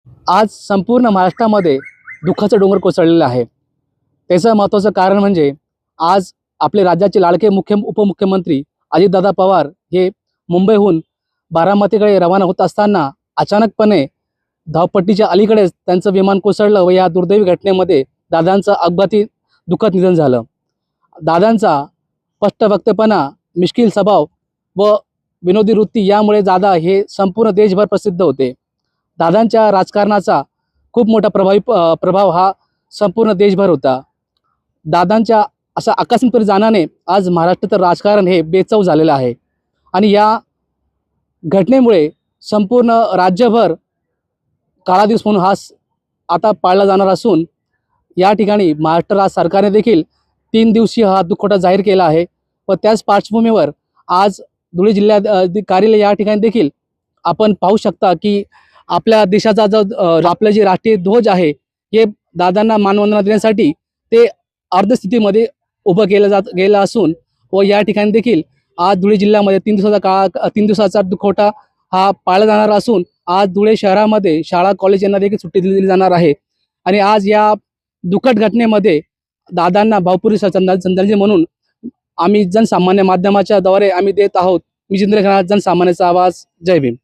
आज संपूर्ण महाराष्ट्रामध्ये दुःखाचा डोंगर कोसळलेला आहे। त्याचं महत्त्वाचं कारण म्हणजे आज आपले राज्याचे लाडके उपमुख्यमंत्री अजितदादा पवार हे मुंबईहून बारामतीकडे रवाना होत असताना अचानकपणे धावपट्टीच्या अलीकडेच त्यांचं विमान कोसळलं व या दुर्दैवी घटनेमध्ये दादांचं अपघाती दुःखद निधन झालं। दादांचा स्पष्टवक्तेपणा, मिश्कील स्वभाव व विनोदी वृत्ती यामुळे दादा हे संपूर्ण देशभर प्रसिद्ध होते। दादांच्या राजकारणाचा खूप मोठा प्रभाव हा संपूर्ण देशभर होता। दादांच्या असा आकस्मिक जाण्याने आज महाराष्ट्राचं राजकारण हे बेचव झालेलं आहे आणि या घटनेमुळे संपूर्ण राज्यभर काळा दिवस म्हणून आता पाळला जाणार असून या ठिकाणी महाराष्ट्र राज्य सरकारने देखील 3 दिवसीय हा दुखवटा जाहीर केला आहे व त्याच पार्श्वभूमीवर आज धुळे जिल्ह्यात कार्यालय या ठिकाणी देखील आपण पाहू शकता की आपल्या देशाचा जो आपलं जे राष्ट्रीय ध्वज आहे हे दादांना मानवंदना देण्यासाठी ते अर्धस्थितीमध्ये उभं गेलं असून व या ठिकाणी देखील आज धुळे जिल्ह्यामध्ये 3 दिवसाचा दुखवटा हा पाळला जाणार असून आज धुळे शहरामध्ये शाळा कॉलेज यांना देखील सुट्टी दिली जाणार आहे आणि आज या दुःखद घटनेमध्ये दादांना भावपुरी श्रद्धांजली म्हणून आम्ही जनसामान्य माध्यमाच्या द्वारे आम्ही देत आहोत। मी जिंद्र घरात जनसामान्याचा आवाज। जय भीम।